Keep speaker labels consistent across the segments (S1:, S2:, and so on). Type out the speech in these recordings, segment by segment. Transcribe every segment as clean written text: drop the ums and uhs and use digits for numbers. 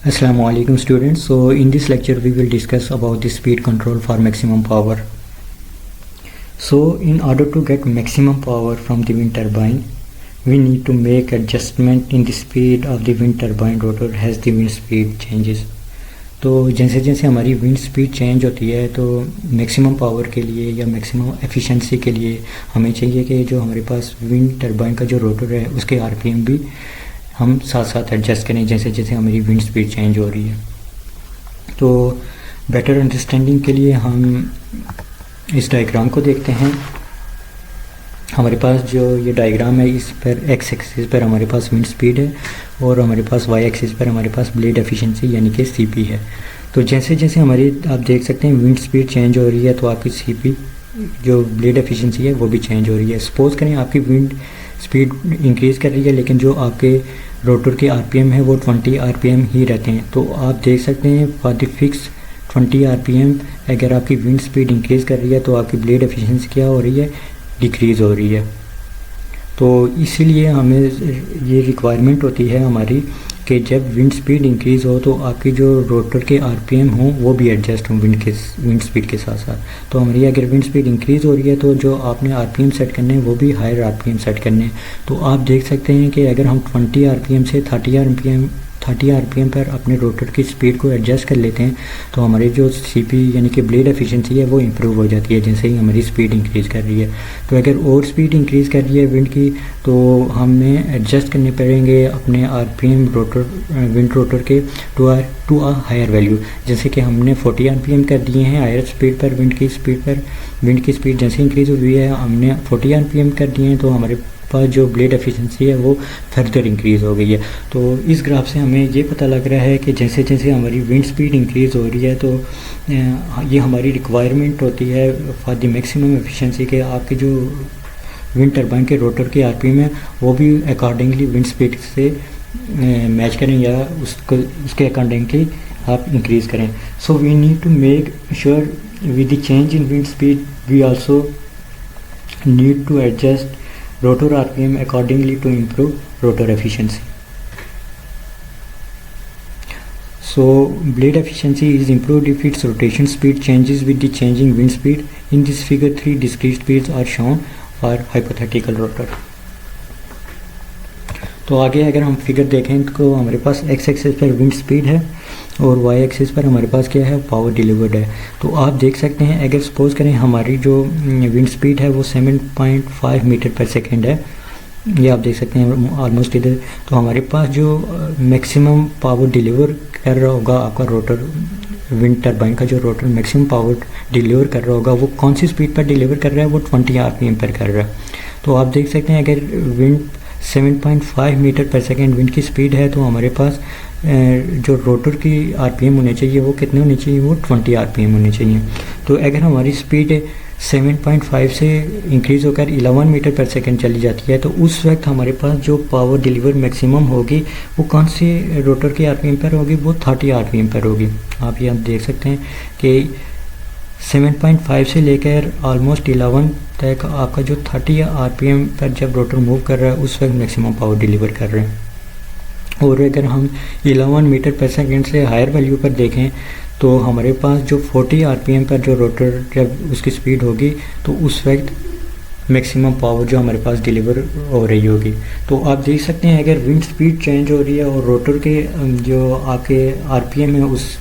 S1: Assalamualaikum students. So in this lecture we will discuss about the speed control for maximum power. So in order to get maximum power from the wind turbine, we need to make adjustment in the speed of the wind turbine rotor as the wind speed changes. तो जैसे जैसे हमारी wind speed change होती है तो maximum power के लिए या मैक्सिमम एफिशिएंसी के लिए हमें चाहिए कि जो हमारे पास विंड टरबाइन का जो रोटर है उसके आरपीएम भी हम साथ साथ एडजस्ट करें जैसे जैसे हमारी विंड स्पीड चेंज हो रही है। तो बेटर अंडरस्टैंडिंग के लिए हम इस डायग्राम को देखते हैं। हमारे पास जो ये डायग्राम है इस पर एक्स एक्सिस पर हमारे पास विंड स्पीड है और हमारे पास वाई एक्सिस पर हमारे पास ब्लेड एफिशिएंसी यानी कि सीपी है। तो जैसे जैसे हमारी आप देख सकते हैं विंड स्पीड चेंज हो रही है तो आपकी सीपी जो ब्लेड एफिशिएंसी है वो भी चेंज हो रही है। सपोज़ करें आपकी विंड स्पीड इंक्रीज़ कर रही है लेकिन जो आपके रोटर के आरपीएम है वो 20 आरपीएम ही रहते हैं। तो आप देख सकते हैं फॉर द फिक्स 20 आरपीएम अगर आपकी विंड स्पीड इंक्रीज़ कर रही है तो आपकी ब्लेड एफिशिएंसी क्या हो रही है, डिक्रीज़ हो रही है। तो इसीलिए हमें ये रिक्वायरमेंट होती है हमारी कि जब विंड स्पीड इंक्रीज़ हो तो आपकी जो रोटर के आरपीएम हों वो भी एडजस्ट हों विंड स्पीड के साथ साथ। तो हमारी अगर विंड स्पीड इंक्रीज़ हो रही है तो जो आपने आरपीएम सेट करने हैं वो भी हायर आरपीएम सेट करने हैं। तो आप देख सकते हैं कि अगर हम 20 आरपीएम से 30 आरपीएम पर अपने रोटर की स्पीड को एडजस्ट कर लेते हैं तो हमारी जो सीपी यानी कि ब्लेड एफिशिएंसी है वो इम्प्रूव हो जाती है जैसे ही हमारी स्पीड इंक्रीज़ कर रही है। तो अगर और स्पीड इंक्रीज़ कर रही है विंड की तो हमें एडजस्ट करने पड़ेंगे अपने आरपीएम विंड रोटर के टू अ हायर वैल्यू। जैसे कि हमने 40 आरपीएम कर दिए हैं हायर स्पीड पर विंड की स्पीड जैसे इंक्रीज़ हुई है हमने 40 आरपीएम कर दिए हैं तो हमारे पास जो ब्लेड एफिशिएंसी है वो फर्दर इंक्रीज़ हो गई है। तो इस ग्राफ से हमें ये पता लग रहा है कि जैसे जैसे हमारी विंड स्पीड इंक्रीज़ हो रही है तो ये हमारी रिक्वायरमेंट होती है फॉर द मैक्सिमम एफिशिएंसी के आपके जो विंड टरबाइन के रोटर के आरपीएम है वो भी अकॉर्डिंगली विंड स्पीड से मैच करें या उसके अकॉर्डिंगली आप इंक्रीज़ करें। So we need to make sure with the change in wind speed we also need to adjust rotor RPM accordingly to improve rotor efficiency. So blade efficiency is improved if its rotation speed changes with the changing wind speed. In this figure 3 discrete speeds are shown for hypothetical rotor. तो आगे अगर हम figure देखें तो हमारे पास x axis पर wind speed है और वाई एक्सिस पर हमारे पास क्या है, पावर डिलीवर्ड है। तो आप देख सकते हैं अगर सपोज़ करें हमारी जो विंड स्पीड है वो 7.5 मीटर पर सेकेंड है, ये आप देख सकते हैं ऑलमोस्ट इधर। तो हमारे पास जो मैक्सिमम पावर डिलीवर कर रहा होगा आपका रोटर विंड टरबाइन का जो रोटर मैक्सिमम पावर डिलीवर कर रहा होगा वो कौन सी स्पीड पर डिलीवर कर रहा है, वो 20 आरपीएम पर कर रहा है। तो आप देख सकते हैं अगर विंड 7.5 मीटर पर सेकेंड विंड की स्पीड है तो हमारे पास जो रोटर की आरपीएम होने चाहिए वो कितने होने चाहिए, वो 20 आरपीएम होने चाहिए। तो अगर हमारी स्पीड 7.5 से इंक्रीज़ होकर 11 मीटर पर सेकेंड चली जाती है तो उस वक्त हमारे पास जो पावर डिलीवर मैक्सिमम होगी वो कौन से रोटर के आरपीएम पर होगी, वो 30 आरपीएम पर होगी। आप ये देख सकते हैं कि 7.5 से लेकर ऑलमोस्ट 11 तक आपका जो 30 आरपीएम पर जब रोटर मूव कर रहा है उस वक्त मैक्सिमम पावर डिलीवर कर रहे हैं। और अगर हम 11 मीटर पर सेकेंड से हायर वैल्यू पर देखें तो हमारे पास जो 40 आरपीएम पर जो रोटर जब उसकी स्पीड होगी तो उस वक्त मैक्सिमम पावर जो हमारे पास डिलीवर हो रही होगी। तो आप देख सकते हैं अगर विंड स्पीड चेंज हो रही है और रोटर के जो आपके आरपीएम है उस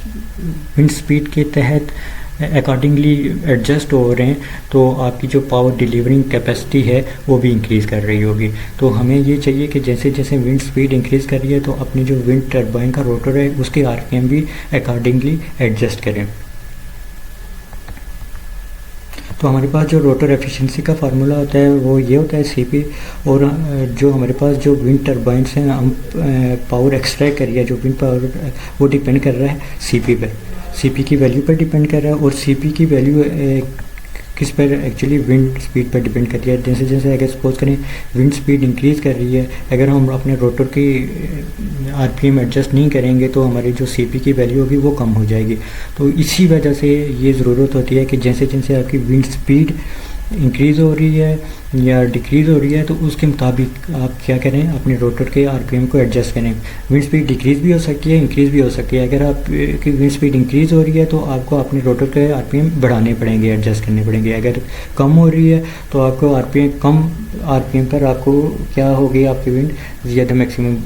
S1: विंड स्पीड के तहत अकॉर्डिंगली एडजस्ट हो रहे हैं तो आपकी जो पावर डिलीवरिंग कैपेसिटी है वो भी इंक्रीज़ कर रही होगी। तो हमें ये चाहिए कि जैसे जैसे विंड स्पीड इंक्रीज़ कर रही है तो अपनी जो विंड टरबाइन का रोटर है उसके आरपीएम भी अकॉर्डिंगली एडजस्ट करें। तो हमारे पास जो रोटर एफिशिएंसी का फार्मूला होता है वो ये होता है सीपी, और जो हमारे पास जो विंड टरबाइन से हम पावर एक्सट्रैक्ट करिए है जो विंड पावर वो डिपेंड कर रहा है सीपी पर, सीपी की वैल्यू पर डिपेंड कर रहा है। और सीपी की वैल्यू किस पर, एक्चुअली विंड स्पीड पर डिपेंड करती है। जैसे जैसे अगर सपोज करें विंड स्पीड इंक्रीज़ कर रही है, अगर हम अपने रोटर की आरपीएम एडजस्ट नहीं करेंगे तो हमारी जो सीपी की वैल्यू होगी वो कम हो जाएगी। तो इसी वजह से ये ज़रूरत होती है कि जैसे जैसे आपकी विंड स्पीड इंक्रीज़ हो रही है या डिक्रीज़ हो रही है, तो उसके मुताबिक आप क्या करें, अपने रोटर के आरपीएम को एडजस्ट करें। विंड स्पीड डिक्रीज़ भी हो सकती है, इंक्रीज़ भी हो सकती है। अगर आप की विंड स्पीड इंक्रीज़ हो रही है तो आपको अपने रोटर के आरपीएम बढ़ाने पड़ेंगे, एडजस्ट करने पड़ेंगे। अगर कम हो रही है तो आपको कम आरपीएम पर आपको क्या होगी, आपकी विंड ज़्यादा मैक्सिमम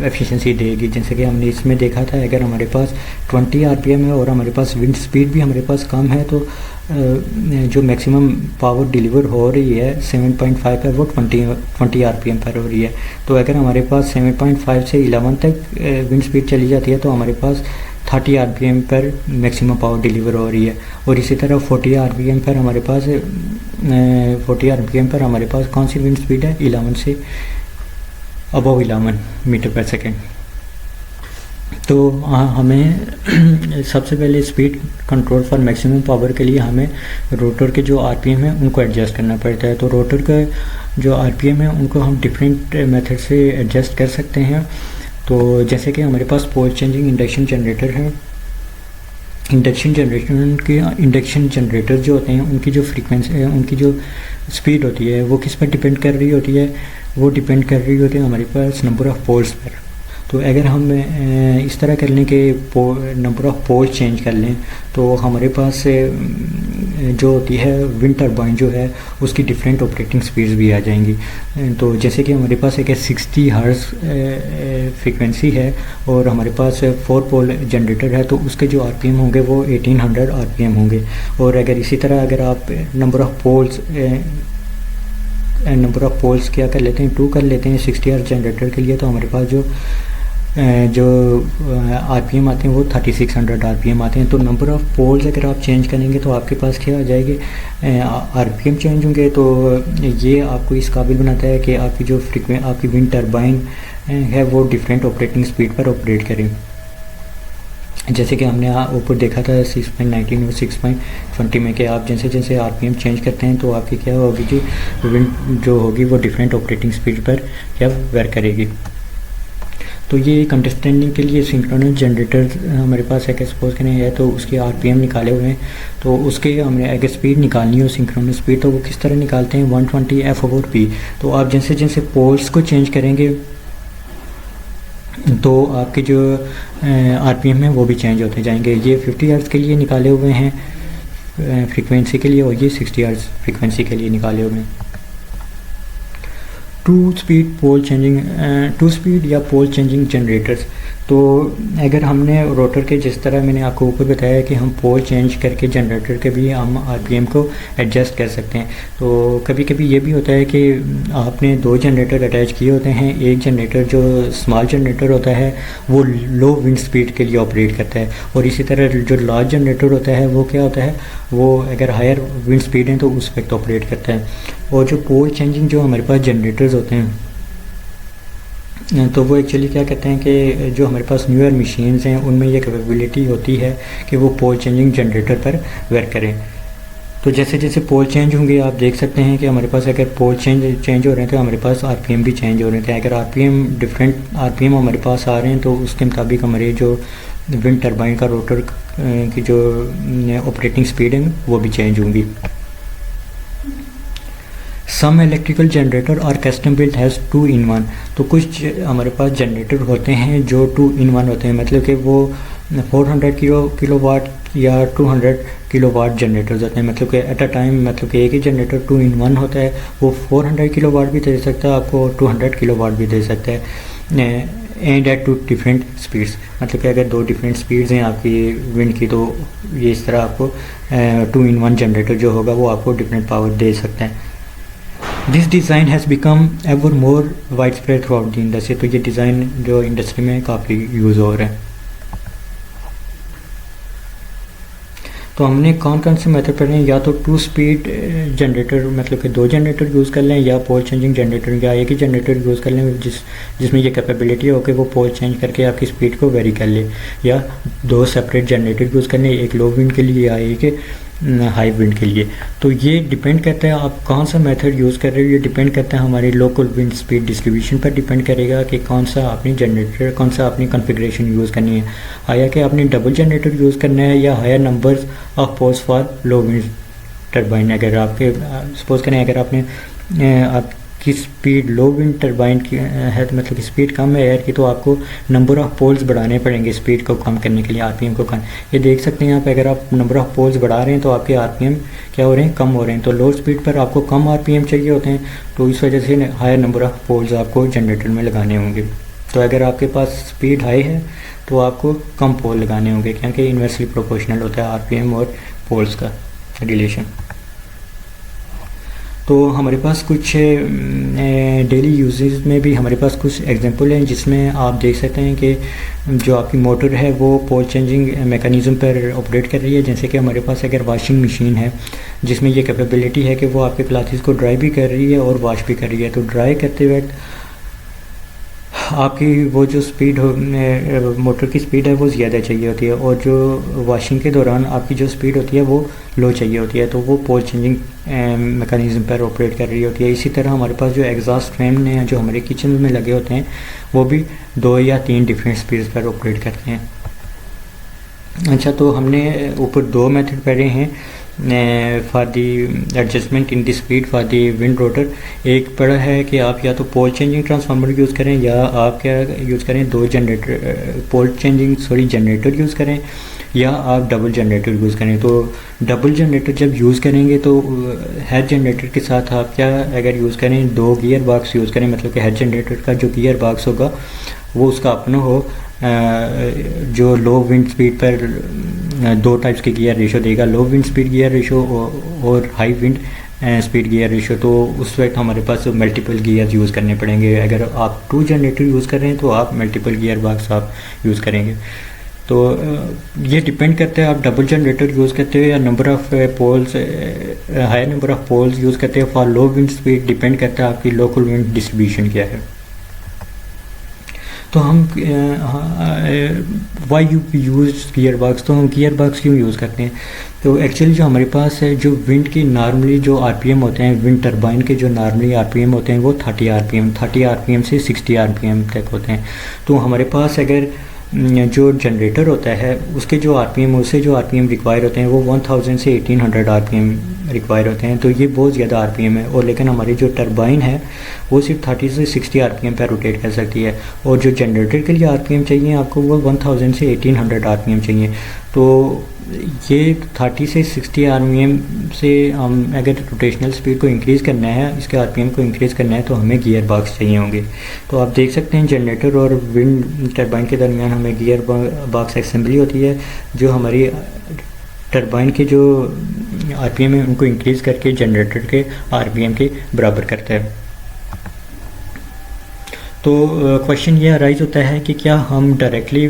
S1: एफिशिएंसी देगी। जैसे कि हमने इसमें देखा था, अगर हमारे पास 20 आरपीएम है और हमारे पास विंड स्पीड भी हमारे पास कम है, तो जो मैक्सिमम पावर डिलीवर हो रही है 7.5 पर, वो 20 आरपीएम पर हो रही है। तो अगर हमारे पास 7.5 से 11 तक विंड स्पीड चली जाती है तो हमारे पास 30 आरपीएम पर मैक्सिमम पावर डिलीवर हो रही है। और इसी तरह 40 आरपीएम पर हमारे पास कौन सी विंड स्पीड है, 11 से अबव 11 मीटर पर सेकेंड। तो हमें सबसे पहले speed control for maximum power के लिए हमें रोटर के जो आरपीएम है उनको एडजस्ट करना पड़ता है। तो रोटर का जो आरपीएम है उनको हम डिफरेंट मेथड से एडजस्ट कर सकते हैं। तो जैसे कि हमारे पास पोल चेंजिंग इंडक्शन जनरेटर है। इंडक्शन जनरेटर जो होते हैं उनकी जो फ्रीक्वेंसी है, उनकी जो स्पीड होती है वो किस पर डिपेंड कर रही होती है, वो डिपेंड कर रही होती है हमारे पास नंबर ऑफ़ पोल्स पर। तो अगर हम इस तरह कर लें कि नंबर ऑफ़ पोल चेंज कर लें तो हमारे पास जो होती है विंड टरबाइन जो है उसकी डिफरेंट ऑपरेटिंग स्पीड्स भी आ जाएंगी। तो जैसे कि हमारे पास एक 60 हर्ट्ज़ फ्रीक्वेंसी है और हमारे पास 4 पोल जनरेटर है, तो उसके जो आरपीएम होंगे वो 1800 आरपीएम होंगे। और अगर इसी तरह अगर आप नंबर ऑफ़ पोल्स क्या कर लेते हैं, 2 कर लेते हैं 60 हर्ट्ज़ जनरेटर के लिए, तो हमारे पास जो आरपीएम आते हैं वो 3600 आरपीएम आते हैं। तो नंबर ऑफ़ पोल्स अगर आप चेंज करेंगे तो आपके पास क्या आ जाएंगे, आरपीएम चेंज होंगे। तो ये आपको इस काबिल बनाता है कि आपकी विंड टरबाइन है वो डिफरेंट ऑपरेटिंग स्पीड पर ऑपरेट करें। जैसे कि हमने ऊपर देखा था 6.19 और 6.20 में कि आप जैसे जैसे आरपीएम चेंज करते हैं तो आपकी क्या होगी, जो विंड जो होगी वो डिफरेंट ऑपरेटिंग स्पीड पर क्या वेरी करेगी। तो ये एक अंडरस्टैंडिंग के लिए सिंक्रोनस जनरेटर हमारे पास है, सपोज करें है तो उसके आरपीएम निकाले हुए हैं, तो उसके हमने अगर स्पीड निकालनी हो सिंक्रोनस स्पीड तो वो किस तरह निकालते हैं, 120 F/P। तो आप जैसे जैसे पोल्स को चेंज करेंगे तो आपके जो आरपीएम है वो भी चेंज होते जाएंगे। ये 50 हर्ट्ज़ के लिए निकाले हुए हैं फ्रीक्वेंसी के लिए, और ये 60 हर्ट्ज़ फ्रीक्वेंसी के लिए निकाले हुए हैं। टू स्पीड या पोल चेंजिंग जनरेटर्स। तो अगर हमने रोटर के जिस तरह मैंने आपको ऊपर बताया कि हम पोल चेंज करके जनरेटर के भी हम आरपीएम को एडजस्ट कर सकते हैं। तो कभी कभी ये भी होता है कि आपने 2 जनरेटर अटैच किए होते हैं। एक जनरेटर जो स्मॉल जनरेटर होता है वो लो विंड स्पीड के लिए ऑपरेट करता है, और इसी तरह जो लार्ज जनरेटर होता है वो क्या होता है, वो अगर हायर विंड स्पीड है तो उस वक्त ऑपरेट करता है। और जो पोल चेंजिंग जो हमारे पास जनरेटर्स होते हैं तो वो एक्चुअली क्या कहते हैं कि जो हमारे पास न्यूअर मशीन्स हैं उनमें ये कैपेबिलिटी होती है कि वो पोल चेंजिंग जनरेटर पर वर्क करें। तो जैसे जैसे पोल चेंज होंगे आप देख सकते हैं कि हमारे पास अगर पोल चेंज हो रहे हैं तो हमारे पास आरपीएम भी चेंज हो रहे थे। अगर डिफरेंट आरपीएम हमारे पास आ रहे हैं तो उसके मुताबिक हमारे जो विंड टरबाइन का रोटर की जो ऑपरेटिंग स्पीड है वो भी चेंज होंगी। सम इलेक्ट्रिकल जनरेटर और कस्टम बिल्ट हैज़ 2 in 1। तो कुछ हमारे पास जनरेटर होते हैं जो 2 in 1 होते हैं, मतलब कि वो 400 किलोवाट या 200 किलोवाट जनरेटर्स होते हैं। मतलब कि एट अ टाइम, मतलब कि एक ही जनरेटर 2 in 1 होता है, वो 400 किलोवाट भी दे सकता है आपको और 200 किलोवाट भी दे सकता है, एंड एट 2 डिफरेंट स्पीड्स। मतलब कि अगर 2 डिफरेंट स्पीड्स हैं आपकी विंड की तो ये इस तरह आपको 2 in 1 जनरेटर जो होगा वो आपको डिफरेंट पावर दे सकता है। This design has become ever more wide spread through out the industry. तो ये डिज़ाइन जो इंडस्ट्री में काफ़ी यूज़ हो रहा है। तो हमने कौन कौन से मेथड पढ़े हैं, या तो 2 स्पीड जनरेटर मतलब कि 2 जनरेटर यूज़ कर लें, या पोल चेंजिंग जनरेटर या एक ही जनरेटर यूज़ कर लें जिसमें ये कैपेबिलिटी हो कि वो पोल चेंज करके आपकी स्पीड को वेरी कर ले, या 2 सेपरेट जनरेटर यूज़ कर लें, एक लो विंड के लिए या एक हाई विंड के लिए। तो ये डिपेंड करता है आप कौन सा मेथड यूज़ कर रहे हो, ये डिपेंड करता है हमारी लोकल विंड स्पीड डिस्ट्रीब्यूशन पर डिपेंड करेगा कि कौन सा आपने जनरेटर, कौन सा आपने कॉन्फ़िगरेशन यूज़ करनी है। आया कि आपने डबल जनरेटर यूज़ करना है या higher numbers of poles for low wind turbine, अगर आपके सपोज करें अगर आपने आपकी स्पीड लो विंड टरबाइन की है तो मतलब कि स्पीड कम है एयर की, तो आपको नंबर ऑफ़ पोल्स बढ़ाने पड़ेंगे स्पीड को कम करने के लिए, आरपीएम को कम। ये देख सकते हैं आप, अगर आप नंबर ऑफ़ पोल्स बढ़ा रहे हैं तो आपके आरपीएम क्या हो रहे हैं, कम हो रहे हैं। तो लो स्पीड पर आपको कम आरपीएम चाहिए होते हैं, तो इस वजह से हायर नंबर ऑफ़ पोल्स आपको जनरेटर में लगाने होंगे। तो अगर आपके पास स्पीड हाई है तो आपको कम पोल लगाने होंगे, क्योंकि इन्वर्सली प्रोपोर्शनल होता है आरपीएम और पोल्स का रिलेशन। तो हमारे पास कुछ डेली यूजेस में भी हमारे पास कुछ एग्जांपल हैं जिसमें आप देख सकते हैं कि जो आपकी मोटर है वो पोल चेंजिंग मेकैनिज़्म पर ऑपरेट कर रही है। जैसे कि हमारे पास अगर वॉशिंग मशीन है जिसमें ये कैपेबिलिटी है कि वो आपके क्लॉथ्स को ड्राई भी कर रही है और वॉश भी कर रही है, तो ड्राई करते वक्त आपकी वो जो स्पीड हो मोटर की स्पीड है वो ज़्यादा चाहिए होती है, और जो वॉशिंग के दौरान आपकी जो स्पीड होती है वो लो चाहिए होती है, तो वो पोल चेंजिंग मेकैनिज़्म पर ऑपरेट कर रही होती है। इसी तरह हमारे पास जो एग्जॉस्ट फैन हैं जो हमारे किचन में लगे होते हैं वो भी 2 या 3 डिफरेंट स्पीड्स पर ऑपरेट करते हैं। अच्छा, तो हमने ऊपर 2 मेथड पढ़े हैं for the adjustment in the speed for the wind rotor. एक पड़ा है कि आप या तो पोल चेंजिंग ट्रांसफार्मर यूज़ करें या आप क्या यूज़ करें, 2 जनरेटर यूज़ करें, या आप डबल जनरेटर यूज़ करें। तो डबल जनरेटर जब यूज़ करेंगे तो हेड जनरेटर के साथ आप क्या अगर यूज़ करें 2 गियर बॉक्स यूज़ करें, मतलब कि हेड जनरेटर का जो गियर बॉक्स होगा वो उसका अपना हो, जो लो विंड स्पीड पर 2 टाइप्स के गियर रेशो देगा, लो विंड स्पीड गियर रेशो और high wind speed gear ratio. तो उस वक्त हमारे पास मल्टीपल गियर यूज़ करने पड़ेंगे। अगर आप 2 जनरेटर यूज़ कर रहे हैं तो आप मल्टीपल गियर बॉक्स आप यूज़ करेंगे। तो ये डिपेंड करता है आप डबल जनरेटर यूज़ करते हो या number of poles higher number of poles use करते हो for low wind speed, depend करता है आपकी लोकल विंड डिस्ट्रीब्यूशन क्या है। तो हम why you use gear box, तो हम गियर बॉक्स क्यों यूज़ करते हैं? तो एक्चुअली जो हमारे पास है जो विंड की नॉर्मली जो आरपीएम होते हैं, विंड टरबाइन के जो नॉर्मली आरपीएम होते हैं वो 30 आरपीएम से 60 आरपीएम तक होते हैं। तो हमारे पास अगर जो जनरेटर होता है उसके जो आरपीएम उससे जो आरपीएम रिक्वायर होते हैं वो 1000 से 1800 आरपीएम रिक्वायर होते हैं, तो ये बहुत ज़्यादा आरपीएम है। और लेकिन हमारी जो टरबाइन है वो सिर्फ 30 से 60 आरपीएम पर रोटेट कर सकती है, और जो जनरेटर के लिए आरपीएम चाहिए आपको वो 1000 से 1800 आरपीएम चाहिए। तो ये 30 से 60 आरपीएम से हम अगर रोटेशनल स्पीड को इंक्रीज़ करना है, इसके आरपीएम को इंक्रीज़ करना है, तो हमें गियर बॉक्स चाहिए होंगे। तो आप देख सकते हैं जनरेटर और विंड टरबाइन के दरमियान हमें गियर बॉक्स असेंबली होती है जो हमारी टरबाइन के जो आरपीएम है उनको इंक्रीज़ करके जनरेटर के आरपीएम के बराबर करता है। तो क्वेश्चन ये अराइज होता है कि क्या हम डायरेक्टली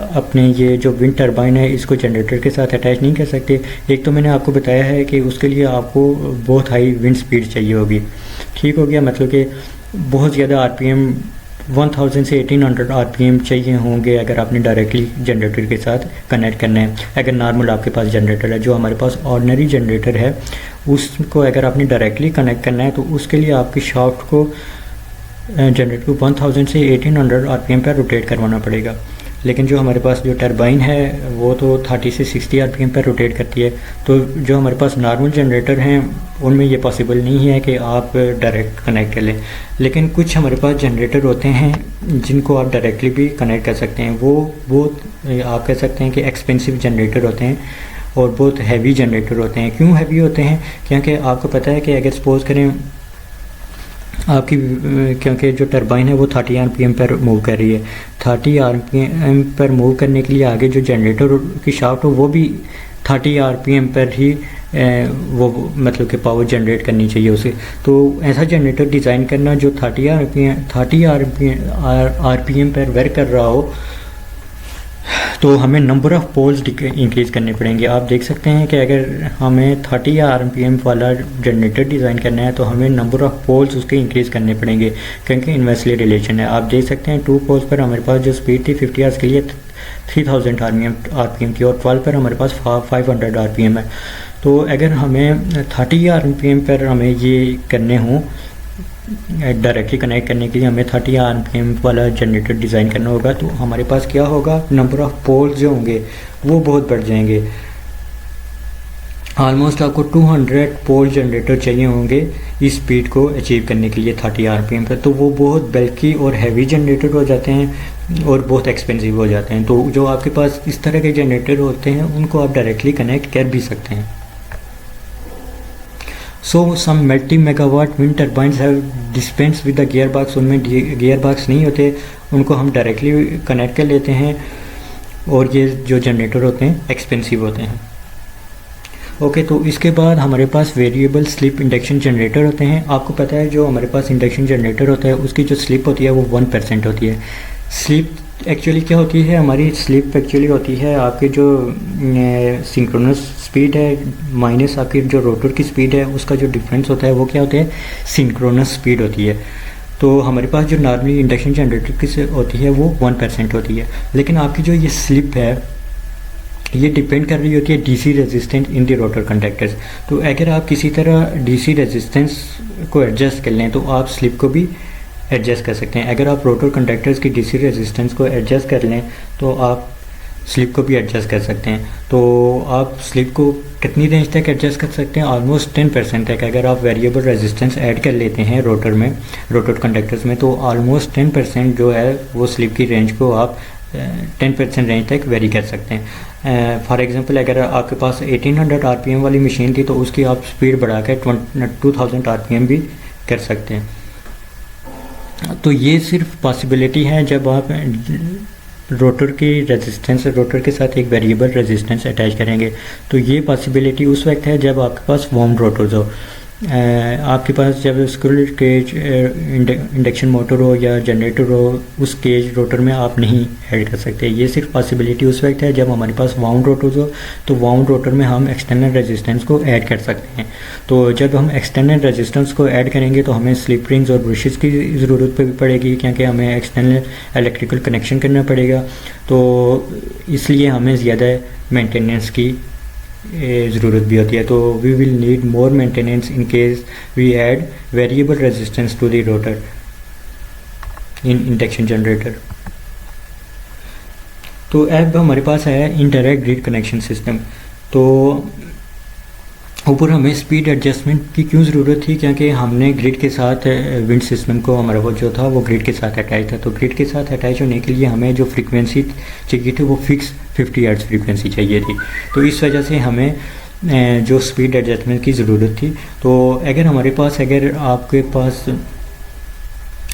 S1: अपने ये जो विंड टरबाइन है इसको जनरेटर के साथ अटैच नहीं कर सकते? एक तो मैंने आपको बताया है कि उसके लिए आपको बहुत हाई विंड स्पीड चाहिए होगी, ठीक हो गया, मतलब कि बहुत ज़्यादा आरपीएम 1000 से 1800 आरपीएम चाहिए होंगे अगर आपने डायरेक्टली जनरेटर के साथ कनेक्ट करना है। अगर नॉर्मल आपके पास जनरेटर है, जो हमारे पास ऑर्डिनरी जनरेटर है उसको अगर आपने डायरेक्टली कनेक्ट करना है तो उसके लिए आपकी शाफ्ट को जनरेटर को 1000 से 1800 आरपीएम पर रोटेट करवाना पड़ेगा। लेकिन जो हमारे पास जो टरबाइन है वो तो 30 से 60 आरपीएम पर रोटेट करती है। तो जो हमारे पास नॉर्मल जनरेटर हैं उनमें ये पॉसिबल नहीं है कि आप डायरेक्ट कनेक्ट कर लें, लेकिन कुछ हमारे पास जनरेटर होते हैं जिनको आप डायरेक्टली भी कनेक्ट कर सकते हैं। वो बहुत आप कह सकते हैं कि एक्सपेंसिव जनरेटर होते हैं और बहुत हैवी जनरेटर होते हैं। क्यों हैवी होते हैं? क्योंकि आपको पता है कि अगर सपोज करें आपकी क्योंकि जो टरबाइन है वो 30 आरपीएम पर मूव कर रही है, 30 आरपीएम पर मूव करने के लिए आगे जो जनरेटर की शाफ्ट हो वो भी 30 आरपीएम पर ही वो मतलब कि पावर जनरेट करनी चाहिए उसे। तो ऐसा जनरेटर डिज़ाइन करना जो 30 आरपीएम पर वर्क कर रहा हो, तो हमें नंबर ऑफ़ पोल्स इंक्रीज़ करने पड़ेंगे। आप देख सकते हैं कि अगर हमें 30 आरपीएम वाला जनरेटर डिज़ाइन करना है तो हमें नंबर ऑफ़ पोल्स उसके इंक्रीज़ करने पड़ेंगे, क्योंकि इन्वर्सली रिलेशन है। आप देख सकते हैं 2 पोल्स पर हमारे पास जो स्पीड थी 50 आवर्स के लिए 3000 आरपीएम की, और 12 पर हमारे पास 500 आरपीएम है। तो अगर हमें 30 आरपीएम पर हमें ये करने हों डायरेक्टली कनेक्ट करने के लिए, हमें 30 आरपीएम वाला जनरेटर डिज़ाइन करना होगा, तो हमारे पास क्या होगा, नंबर ऑफ़ पोल्स जो होंगे वो बहुत बढ़ जाएंगे। ऑलमोस्ट आपको 200 पोल जनरेटर चाहिए होंगे इस स्पीड को अचीव करने के लिए 30 आरपीएम पर। तो वो बहुत बल्कि और हैवी जनरेटर हो जाते हैं और बहुत एक्सपेंसिव हो जाते हैं। तो जो आपके पास इस तरह के जनरेटर होते हैं उनको आप डायरेक्टली कनेक्ट कर भी सकते हैं। So some multi megawatt wind turbines have dispense with the gear box. उनमें गियर बॉक्स नहीं होते, उनको हम डायरेक्टली कनेक्ट कर लेते हैं और ये जो जनरेटर होते हैं एक्सपेंसिव होते हैं। ओके तो इसके बाद हमारे पास वेरिएबल स्लिप इंडक्शन जनरेटर होते हैं। आपको पता है जो हमारे पास इंडक्शन जनरेटर होता है उसकी जो स्लिप होती है वो 1% होती है। स्लिप एक्चुअली क्या होती है, हमारी स्लिप एक्चुअली होती है आपके जो सिंक्रोनस स्पीड है माइनस आपकी जो रोटर की स्पीड है, उसका जो डिफरेंस होता है वो क्या होता है, सिंक्रोनस स्पीड होती है। तो हमारे पास जो नॉर्मली इंडक्शन जनरेटर की होती है वो 1% होती है। लेकिन आपकी जो ये स्लिप है ये डिपेंड कर रही होती है DC resistance in the rotor conductors. तो अगर आप किसी तरह डीसी रेजिस्टेंस को एडजस्ट कर लें तो आप स्लिप को भी एडजस्ट कर सकते हैं। अगर आप रोटर कंडक्टर्स की डीसी रेजिस्टेंस को एडजस्ट कर लें तो आप स्लिप को भी एडजस्ट कर सकते हैं। तो आप स्लिप को कितनी रेंज तक एडजस्ट कर सकते हैं, ऑलमोस्ट 10% तक। अगर आप वेरिएबल रेजिस्टेंस ऐड कर लेते हैं रोटर में, रोटर कंडक्टर्स में, तो ऑलमोस्ट 10% जो है वो स्लिप की रेंज को आप 10% रेंज तक वेरी कर सकते हैं। फॉर एग्जांपल अगर आपके पास 1800 आरपीएम वाली मशीन थी तो उसकी आप स्पीड बढ़ा कर 2000 आरपीएम भी कर सकते हैं। तो ये सिर्फ पॉसिबिलिटी है जब आप रोटर की रेजिस्टेंस, रोटर के साथ एक वेरिएबल रेजिस्टेंस अटैच करेंगे। तो ये पॉसिबिलिटी उस वक्त है जब आपके पास वार्म रोटर्स हो। आपके पास जब स्क्विरल केज इंडक्शन मोटर हो या जनरेटर हो, उस केज रोटर में आप नहीं ऐड कर सकते। ये सिर्फ पॉसिबिलिटी उस वक्त है जब हमारे पास वाउंड रोटर्स हो। तो वाउंड रोटर में हम एक्सटर्नल रेजिस्टेंस को ऐड कर सकते हैं। तो जब हम एक्सटर्नल रेजिस्टेंस को ऐड करेंगे तो हमें स्लिप रिंग्स और ब्रशेस की ज़रूरत भी पड़ेगी, क्योंकि हमें एक्सटर्नल इलेक्ट्रिकल कनेक्शन करना पड़ेगा। तो इसलिए हमें ज़्यादा मेंटेनेंस की ज़रूरत भी होती है। तो we will need more maintenance in case we add variable resistance to the rotor in induction generator. तो अब हमारे पास है इनडायरेक्ट ग्रिड कनेक्शन सिस्टम। तो ऊपर हमें स्पीड एडजस्टमेंट की क्यों ज़रूरत थी, क्योंकि हमने ग्रिड के साथ विंड सिस्टम को हमारा वो जो था वो ग्रिड के साथ अटैच था। तो ग्रिड के साथ अटैच होने के लिए हमें जो फ्रीक्वेंसी चाहिए थी वो फिक्स 50 हर्ट्ज़ फ्रीक्वेंसी चाहिए थी। तो इस वजह से हमें जो स्पीड एडजस्टमेंट की ज़रूरत थी। तो अगर आपके पास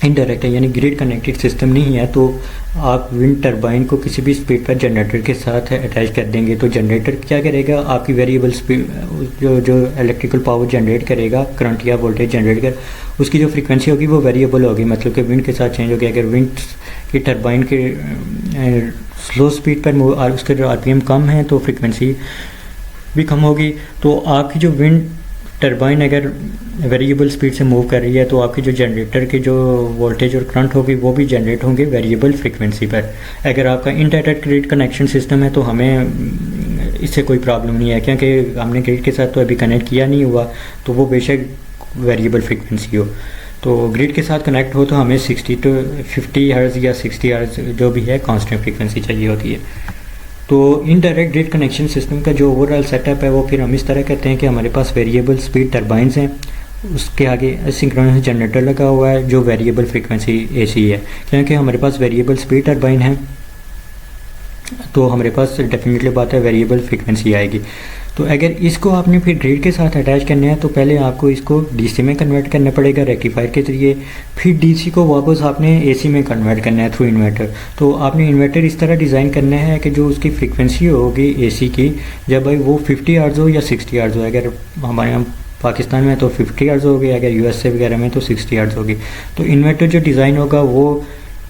S1: इनडायरेक्ट है यानी ग्रिड कनेक्टेड सिस्टम नहीं है तो आप विंड टरबाइन को किसी भी स्पीड पर जनरेटर के साथ अटैच कर देंगे। तो जनरेटर क्या करेगा, आपकी वेरिएबल स्पीड जो इलेक्ट्रिकल पावर जनरेट करेगा, करंट या वोल्टेज जनरेट कर, उसकी जो फ्रीक्वेंसी होगी वो वेरिएबल होगी, मतलब कि विंड के साथ चेंज होगी। अगर विंड की टरबाइन के स्लो स्पीड पर और उसके जो आरपीएम कम है तो फ्रीक्वेंसी भी कम होगी। तो आपकी जो विंड टरबाइन अगर वेरिएबल स्पीड से मूव कर रही है तो आपकी जो जनरेटर की जो वोल्टेज और करंट होगी वो भी जनरेट होंगे वेरिएबल फ्रीक्वेंसी पर। अगर आपका इनडायरेक्ट ग्रिड कनेक्शन सिस्टम है तो हमें इससे कोई प्रॉब्लम नहीं है, क्योंकि हमने ग्रिड के साथ तो अभी कनेक्ट किया नहीं हुआ, तो वो बेशक वेरिएबल फ्रीक्वेंसी हो। तो ग्रिड के साथ कनेक्ट हो तो हमें 60 to 50 हर्ट्ज़ या 60 हर्ट्ज़ जो भी है कांस्टेंट फ्रीक्वेंसी चाहिए होती है। तो इनडायरेक्ट ग्रिड कनेक्शन सिस्टम का जो ओवरऑल सेटअप है वो फिर हम इस तरह करते हैं कि हमारे पास वेरिएबल स्पीड टरबाइंस हैं, उसके आगे सिंक्रोनस जनरेटर लगा हुआ है जो वेरिएबल फ्रीक्वेंसी एसी है। क्योंकि हमारे पास वेरिएबल स्पीड टरबाइन है तो हमारे पास डेफिनेटली बात है वेरिएबल फ्रीक्वेंसी आएगी। तो अगर इसको आपने फिर ग्रिड के साथ अटैच करना है तो पहले आपको इसको डीसी में कन्वर्ट करना पड़ेगा रेक्टिफायर के ज़रिए, फिर डीसी को वापस आपने एसी में कन्वर्ट करना है थ्रू इन्वर्टर। तो आपने इन्वर्टर इस तरह डिज़ाइन करना है कि जो उसकी फ्रीक्वेंसी होगी एसी की, जब भाई वो 50 हर्ट्ज़ हो या 60 हर्ट्ज़ हो। अगर हमारे यहाँ पाकिस्तान में तो 50 हर्ट्ज़ होगी, अगर यूएसए वगैरह में तो 60 हर्ट्ज़ होगी। तो इन्वर्टर जो डिज़ाइन होगा वो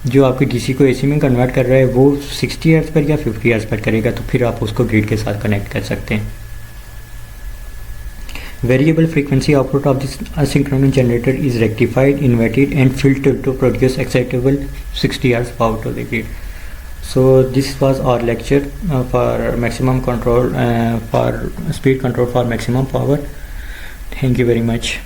S1: जो आपकी डीसी को एसी में कन्वर्ट कर रहा है वो 60 हर्ट्ज़ पर या 50 हर्ट्ज़ पर करेगा, तो फिर आप उसको ग्रिड के साथ कनेक्ट कर सकते हैं। Variable frequency output of this asynchronous generator is rectified, inverted and filtered to produce acceptable 60 Hz power to the grid. So this was our lecture for maximum control, for speed control for maximum power. Thank you very much.